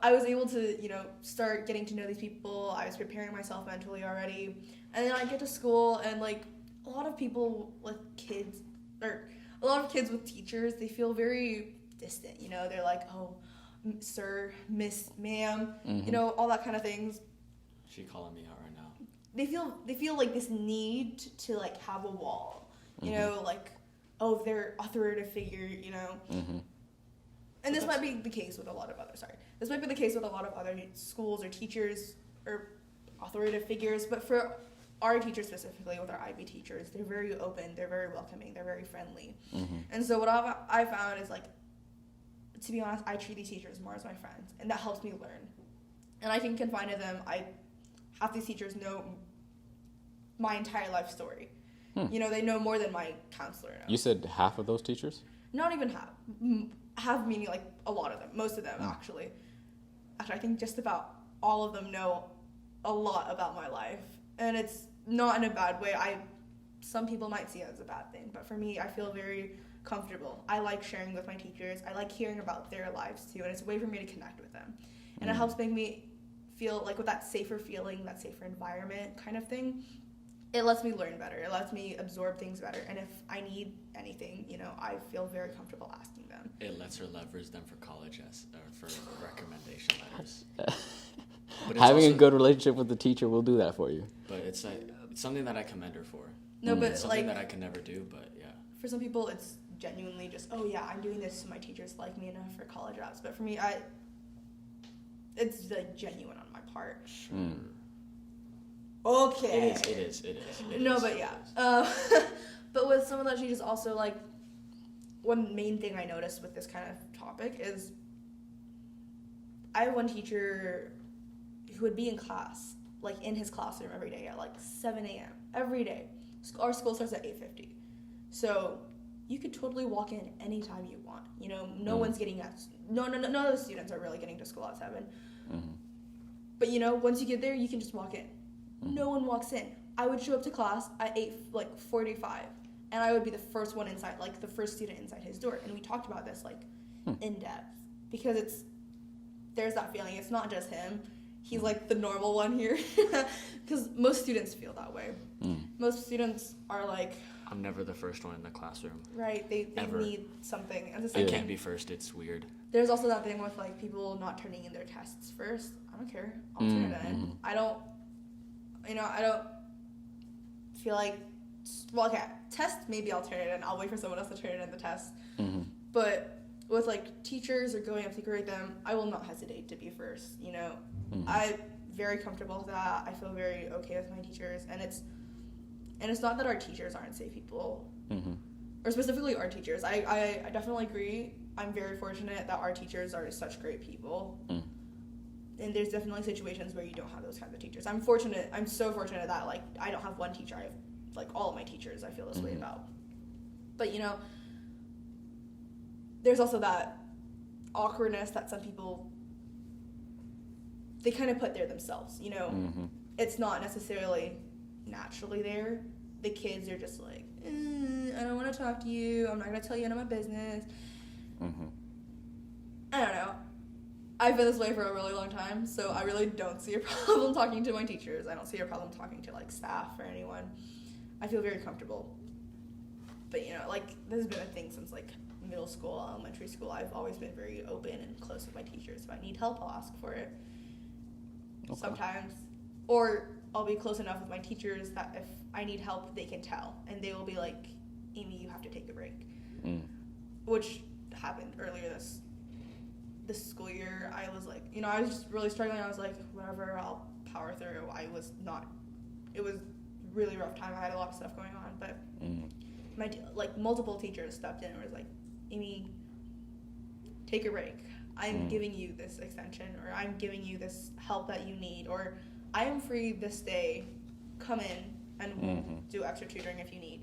I was able to start getting to know these people. I was preparing myself mentally already, and then I get to school, and like a lot of people with kids, or a lot of kids with teachers, they feel very distant. They're like, oh, sir, miss, ma'am, all that kind of things. She calling me out right now. They feel like this need to like have a wall, like, oh, they're authoritative figure, And this might be the case with a lot of other schools or teachers or authoritative figures, but for our teachers specifically, with our IB teachers, they're very open, they're very welcoming, they're very friendly. And so what I found is, like, to be honest, I treat these teachers more as my friends, and that helps me learn. And I can confide in them. Half these teachers know my entire life story. They know more than my counselor knows. You said half of those teachers? Not even half. Half meaning like a lot of them. Most of them, actually. Actually, I think just about all of them know a lot about my life. And it's not in a bad way. Some people might see it as a bad thing, but for me, I feel very comfortable. I like sharing with my teachers. I like hearing about their lives too, and it's a way for me to connect with them. And it helps make me feel like with that safer feeling, that safer environment kind of thing. It lets me learn better. It lets me absorb things better. And if I need anything, I feel very comfortable asking them. It lets her leverage them for college for recommendation letters. Having a good relationship with the teacher will do that for you. But it's something that I commend her for. No, but it's something that I can never do, but yeah. For some people, it's genuinely just, oh yeah, I'm doing this so my teachers like me enough for college apps. But for me, it's like genuine on my part. Sure. Okay. It is. But yeah. But with some of the teachers also, like, one main thing I noticed with this kind of topic is I have one teacher who would be in class, like in his classroom every day at like 7 a.m. every day. Our school starts at 8:50. So you could totally walk in anytime you want. No one's getting none of the students are really getting to school at 7. But once you get there, you can just walk in. No one walks in. I would show up to class at 8:45, and I would be the first one inside, like the first student inside his door. And we talked about this like in depth, because there's that feeling. It's not just him. He's like the normal one here, because most students feel that way. Most students are like, I'm never the first one in the classroom. Right, they need something. And I can't be first, it's weird. There's also that thing with like people not turning in their tests first. I don't care. I'll turn it in. I don't feel like, test, maybe I'll turn it in. I'll wait for someone else to turn it in the test. But with like teachers or going up to grade them, I will not hesitate to be first. I'm very comfortable with that. I feel very okay with my teachers, and it's not that our teachers aren't safe people, or specifically our teachers. I definitely agree. I'm very fortunate that our teachers are such great people. And there's definitely situations where you don't have those kinds of teachers. I'm so fortunate that like I don't have one teacher. I have like all of my teachers I feel this way about. But there's also that awkwardness that some people, they kind of put there themselves. It's not necessarily naturally there. The kids are just like, I don't want to talk to you. I'm not going to tell you any of my business. I don't know. I've been this way for a really long time, so I really don't see a problem talking to my teachers. I don't see a problem talking to like staff or anyone. I feel very comfortable. But like this has been a thing since like middle school, elementary school, I've always been very open and close with my teachers. If I need help, I'll ask for it. Okay. Sometimes, or I'll be close enough with my teachers that if I need help, they can tell, and they will be like, Amy, you have to take a break. Which happened earlier this school year. I was like, I was just really struggling. I was like, whatever, I'll power through. It was really rough time. I had a lot of stuff going on, but multiple teachers stepped in and was like, Amy, take a break. I'm giving you this extension, or I'm giving you this help that you need, or I am free this day. Come in and we'll do extra tutoring if you need.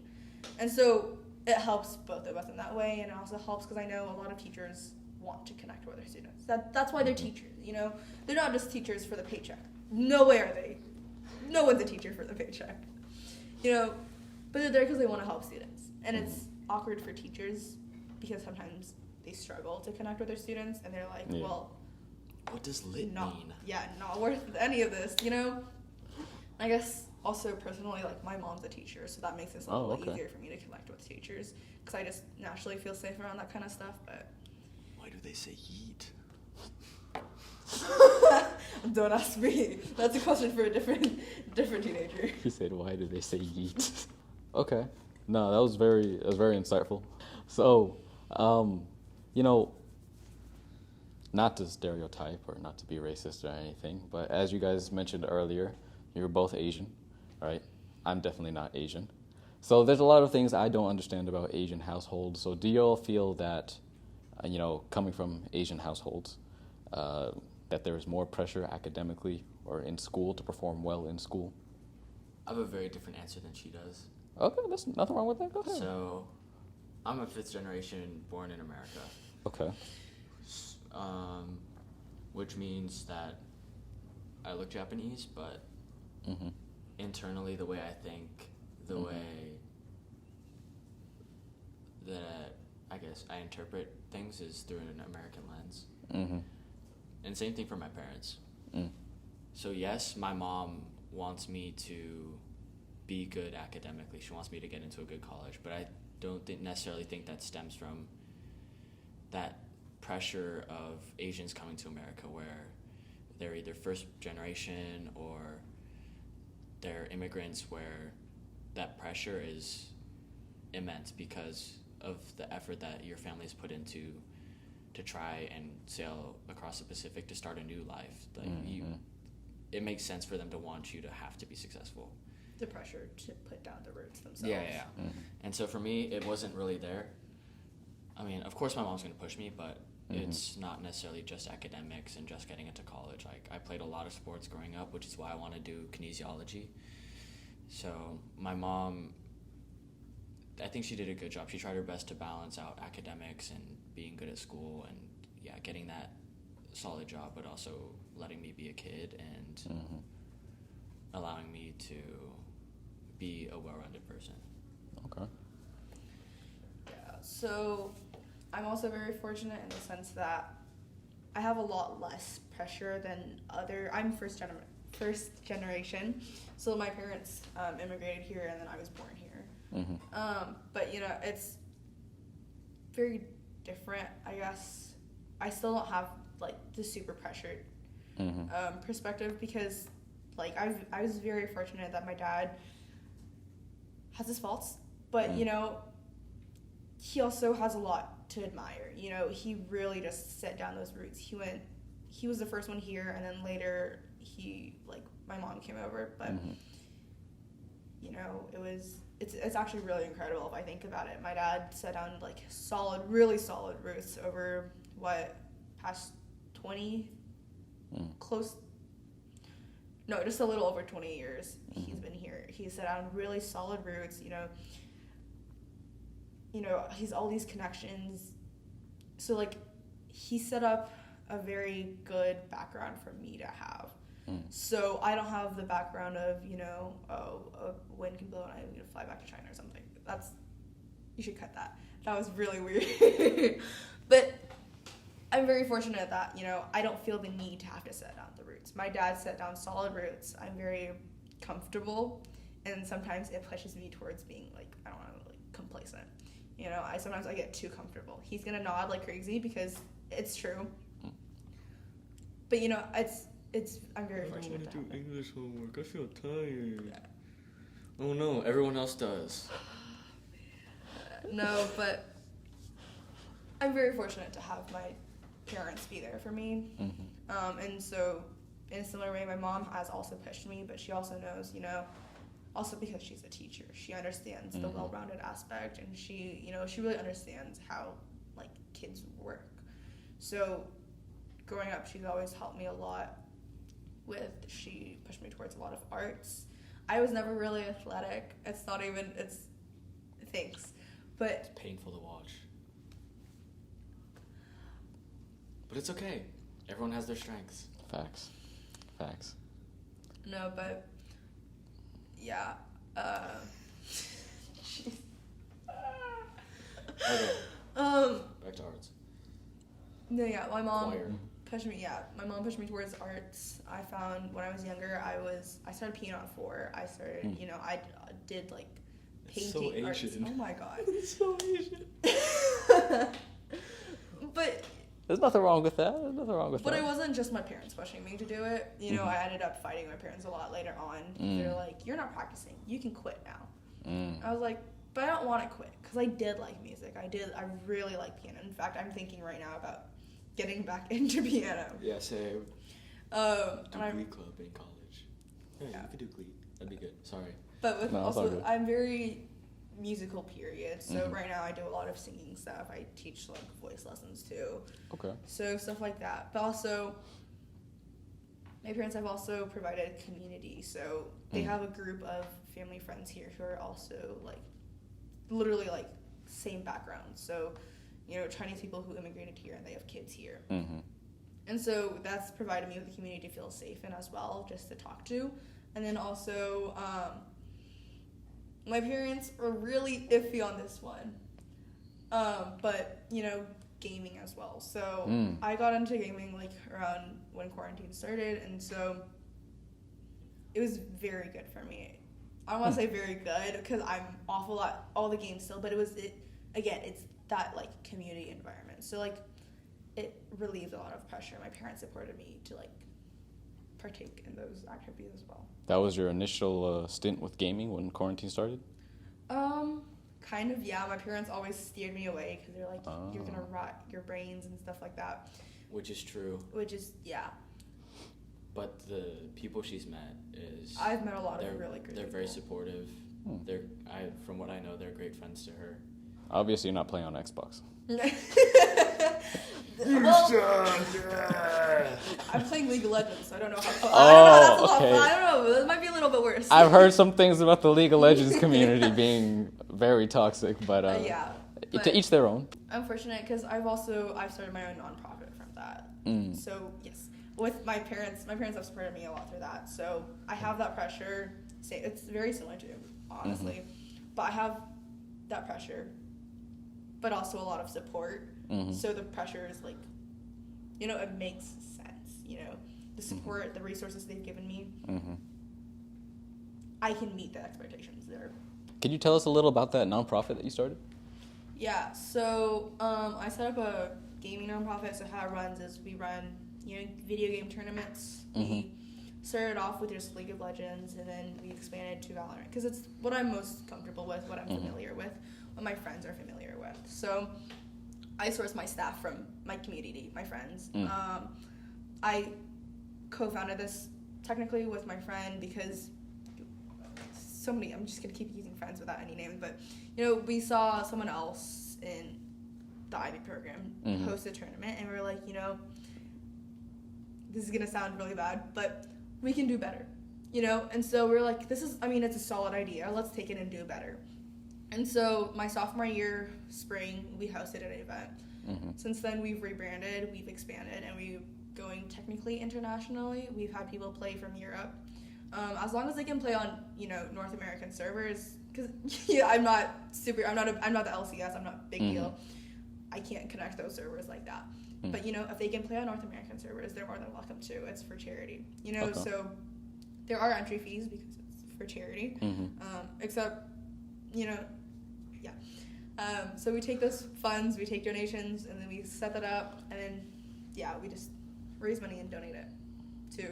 And so it helps both of us in that way, and it also helps because I know a lot of teachers want to connect with their students. That's why they're teachers, They're not just teachers for the paycheck. No way are they. No one's a teacher for the paycheck. But they're there because they want to help students. And it's awkward for teachers because sometimes they struggle to connect with their students, and they're like, well, what does lit mean? Yeah, not worth any of this, I guess also personally, like, my mom's a teacher, so that makes it a little easier for me to connect with teachers because I just naturally feel safe around that kind of stuff. But why do they say yeet? Don't ask me. That's a question for a different teenager. He said, why do they say yeet? Okay. No, that was very insightful. So, not to stereotype or not to be racist or anything, but as you guys mentioned earlier, you're both Asian, right? I'm definitely not Asian. So there's a lot of things I don't understand about Asian households. So do you all feel that, coming from Asian households, that there is more pressure academically or in school to perform well in school? I have a very different answer than she does. Okay, there's nothing wrong with that. Go ahead. So, I'm a fifth generation born in America. Okay. Which means that I look Japanese, but internally the way I think, the way that I guess I interpret things is through an American lens. And same thing for my parents. So yes, my mom wants me to be good academically. She wants me to get into a good college, but I don't necessarily think that stems from that pressure of Asians coming to America where they're either first generation or they're immigrants, where that pressure is immense because of the effort that your family's put into to try and sail across the Pacific to start a new life. Like it makes sense for them to want you to have to be successful. The pressure to put down the roots themselves. Yeah. And so for me, it wasn't really there. I mean, of course my mom's going to push me, but it's not necessarily just academics and just getting into college. Like, I played a lot of sports growing up, which is why I want to do kinesiology. So my mom, I think she did a good job. She tried her best to balance out academics and being good at school and, getting that solid job, but also letting me be a kid and allowing me to be a well-rounded person. Okay. Yeah, so I'm also very fortunate in the sense that I have a lot less pressure than I'm first generation. So my parents immigrated here and then I was born here. But it's very different, I guess. I still don't have like the super pressured perspective because like I was very fortunate that my dad has his faults, but he also has a lot to admire. He really just set down those roots. He was the first one here, and then later my mom came over, but it's actually really incredible if I think about it. My dad set down like really solid roots over past 20 just a little over 20 years he's been here. He set down really solid roots, he's all these connections. So like he set up a very good background for me to have. So I don't have the background of, a wind can blow and I'm going to fly back to China or something. You should cut that. That was really weird. But I'm very fortunate that, I don't feel the need to have to set down the roots. My dad set down solid roots. I'm very comfortable, and sometimes it pushes me towards being, complacent. You know, sometimes I get too comfortable. He's gonna nod like crazy because it's true. But you know, I'm very fortunate. I don't want to do English homework. I feel tired. Oh no, everyone else does. No, but I'm very fortunate to have my parents be there for me. And so, in a similar way, my mom has also pushed me, but she also knows, you know, also because she's a teacher, she understands the well-rounded aspect, and she really understands how, like, kids work. So, growing up, she's always helped me a lot she pushed me towards a lot of arts. I was never really athletic. It's thanks. But it's painful to watch. But it's okay. Everyone has their strengths. Facts. No, but yeah. Okay. Back to arts. No, yeah, my mom Choir. pushed me. Yeah, my mom pushed me towards arts. I found when I was younger, I started piano at 4. I started, you know, I did like painting. It's so arts. Asian. Oh my god. It's so Asian. But There's nothing wrong with that. But it wasn't just my parents pushing me to do it. You know, I ended up fighting my parents a lot later on. They're like, "You're not practicing. You can quit now." I was like, "But I don't want to quit because I did like music. I really like piano. In fact, I'm thinking right now about getting back into piano." Yeah, same. Glee club in college. Yeah, you could do Glee. That'd be good. Sorry. But I'm very musical period. So right now I do a lot of singing stuff. I teach like voice lessons too. Okay. So stuff like that. But also my parents have also provided community. So they have a group of family friends here who are also like literally like same background. So, you know, Chinese people who immigrated here and they have kids here. And so that's provided me with a community to feel safe in as well, just to talk to. And then also, my parents are really iffy on this one. But, you know, gaming as well. So I got into gaming like around when quarantine started, and so it was very good for me. I don't want to say very good because I'm awful at all the games still, but it's that like community environment. So like it relieved a lot of pressure. My parents supported me to like partake in those activities as well. That was your initial stint with gaming when quarantine started? Kind of, yeah. My parents always steered me away because they're like, you're going to rot your brains and stuff like that. Which is true. Yeah. But the people she's met I've met a lot of really great people. They're very supportive. From what I know, they're great friends to her. Obviously, you're not playing on Xbox. I'm playing League of Legends, so I don't know how fun. Okay. I don't know. It might be a little bit worse. I've heard some things about the League of Legends community being very toxic, but to each their own. I'm fortunate because I've started my own nonprofit from that. So yes, with my parents have supported me a lot through that. So I have that pressure. It's very similar to you, honestly, but I have that pressure, but also a lot of support. So the pressure is like, you know, it makes sense. You know, the support, the resources they've given me, I can meet the expectations there. Can you tell us a little about that nonprofit that you started? Yeah, so I set up a gaming nonprofit. So how it runs is we run, you know, video game tournaments. We started off with just League of Legends, and then we expanded to Valorant because it's what I'm most comfortable with, what I'm familiar with, what my friends are familiar with. So I source my staff from my community, my friends. I co-founded this technically with my friend because I'm just going to keep using friends without any names, but, you know, we saw someone else in the Ivy program host a tournament, and we were like, you know, this is going to sound really bad, but we can do better, you know? And so we were like, it's a solid idea. Let's take it and do better. And so my sophomore year, spring, we hosted an event. Since then, we've rebranded, we've expanded, and we're going technically internationally. We've had people play from Europe. As long as they can play on, you know, North American servers, because I'm not the LCS, I'm not big deal. I can't connect those servers like that. But, you know, if they can play on North American servers, they're more than welcome to. It's for charity, you know. Okay. So there are entry fees because it's for charity. Except, you know, yeah. So we take those funds, we take donations, and then we set that up, and then, we just raise money and donate it to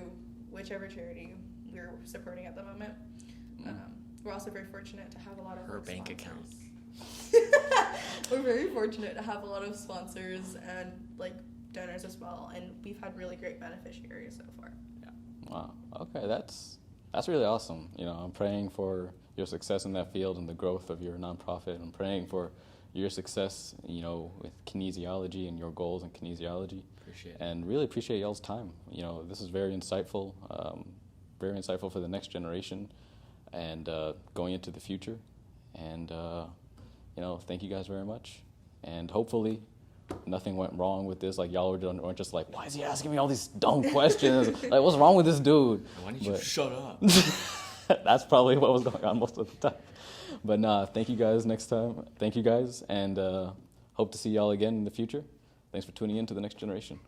whichever charity we're supporting at the moment. We're also very fortunate to have a lot of her bank account. We're very fortunate to have a lot of sponsors and donors as well, and we've had really great beneficiaries so far. Yeah. Wow. Okay, that's really awesome. I'm praying for your success in that field and the growth of your nonprofit. I'm praying for your success, with kinesiology and your goals in kinesiology. Appreciate it. And really appreciate y'all's time. This is very insightful for the next generation and going into the future. And, thank you guys very much. And hopefully nothing went wrong with this. Y'all weren't just why is he asking me all these dumb questions? What's wrong with this dude? Why didn't you shut up? That's probably what was going on most of the time. But thank you guys next time. Thank you guys, and hope to see y'all again in the future. Thanks for tuning in to The Next Generation.